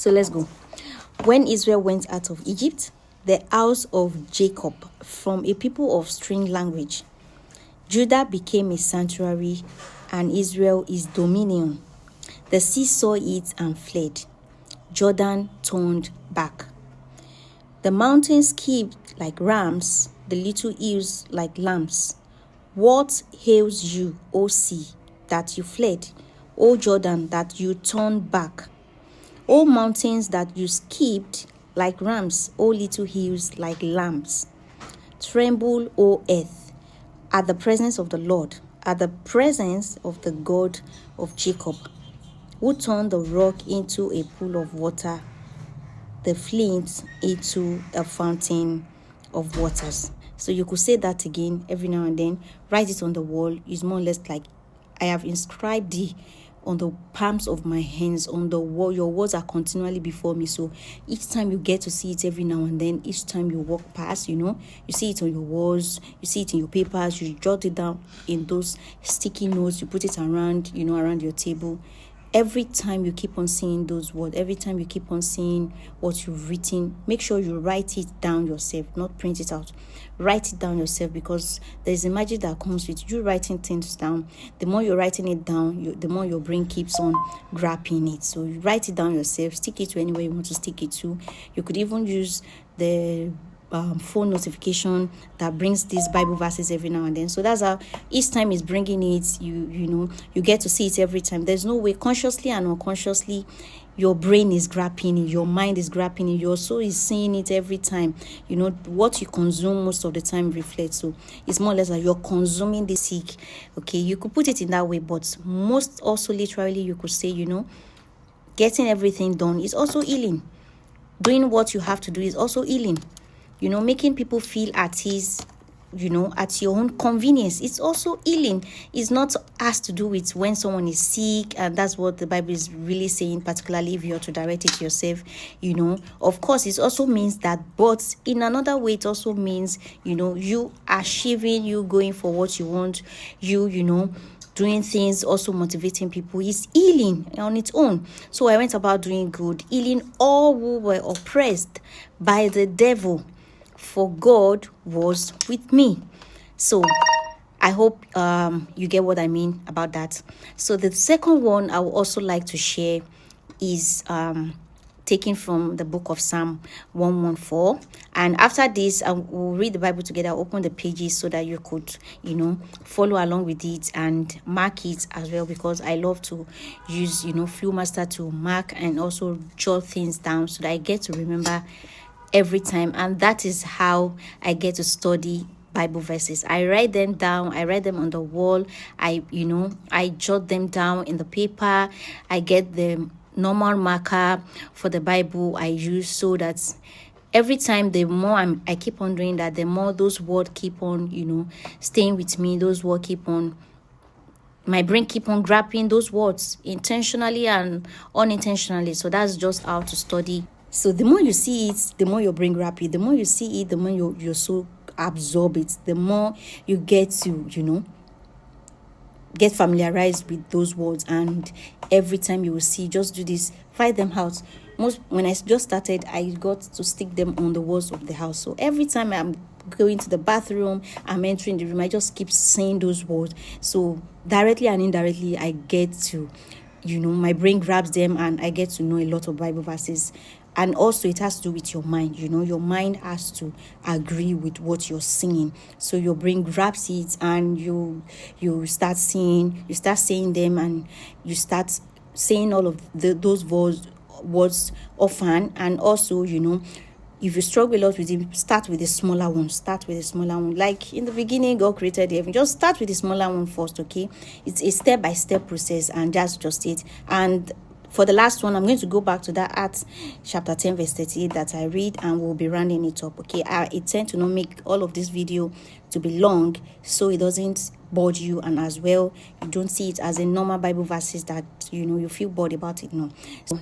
So let's go. When Israel went out of Egypt, the house of Jacob from a people of strange language, Judah became a sanctuary, and Israel is dominion. The sea saw it and fled. Jordan turned back. The mountains skipped like rams, the little hills like lambs. What ails you, O sea, that you fled? O Jordan, that you turned back? O mountains, that you skipped like rams, O little hills like lambs. Tremble, O earth, at the presence of the Lord, at the presence of the God of Jacob, who turned the rock into a pool of water, the flint into a fountain of waters. So you could say that again every now and then. Write it on the wall. It's more or less like, I have inscribed thee on the palms of my hands, on the wall. Your words are continually before me. So each time you get to see it every now and then, each time you walk past, you see it on your walls, you see it in your papers, you jot it down in those sticky notes, you put it around, around your table. Every time you keep on seeing those words, every time you keep on seeing what you've written, make sure you write it down yourself, not print it out. Write it down yourself, because there's a magic that comes with you writing things down. The more you're writing it down, the more your brain keeps on grabbing it. So you write it down yourself, stick it to anywhere you want to stick it to. You could even use the phone notification that brings these Bible verses every now and then. So that's how each time is bringing it, you get to see it every time. There's no way, consciously and unconsciously, your brain is grabbing it, your mind is grabbing it, your soul is seeing it every time. What you consume most of the time reflects. So it's more or less like you're consuming the sick. Okay, you could put it in that way, but most also literally you could say, getting everything done is also healing. Doing what you have to do is also healing. Making people feel at ease, at your own convenience. It's also healing. It's not has to do with when someone is sick, and that's what the Bible is really saying, particularly if you're to direct it yourself. Of course, it also means that, but in another way, it also means, you achieving, you going for what you want, doing things, also motivating people is healing on its own. So I went about doing good, healing all who were oppressed by the devil, for God was with me. So I hope you get what I mean about that. So the second one I would also like to share is taken from the book of Psalm 114. And after this, I will read the Bible together, open the pages so that you could, follow along with it and mark it as well, because I love to use, Flowmaster to mark and also jot things down so that I get to remember every time. And that is how I get to study Bible verses. I write them down, I write them on the wall, I jot them down in the paper. I get the normal marker for the Bible I use, so that every time, the more I keep on doing that, the more those words keep on, staying with me. Those words keep on, my brain keep on grabbing those words intentionally and unintentionally. So that's just how to study. So the more you see it, the more your brain grab it. The more you see it, the more your soul absorb it. The more you get to, get familiarized with those words. And every time you will see, just do this, write them out. When I just started, I got to stick them on the walls of the house. So every time I'm going to the bathroom, I'm entering the room, I just keep saying those words. So directly and indirectly, I get to, my brain grabs them, and I get to know a lot of Bible verses. And also it has to do with your mind. Your mind has to agree with what you're saying. So your brain grabs it, and you start saying them, and you start saying all of those words often. And also, if you struggle a lot with it, start with a smaller one. Like in the beginning, God created heaven. Just start with the smaller one first, okay? It's a step-by-step process, and that's just it. And for the last one, I'm going to go back to that Acts chapter 10 verse 38 that I read, and we'll be rounding it up, okay? I intend to not make all of this video to be long, so it doesn't bore you, and as well, you don't see it as a normal Bible verses that, you feel bored about it. No. So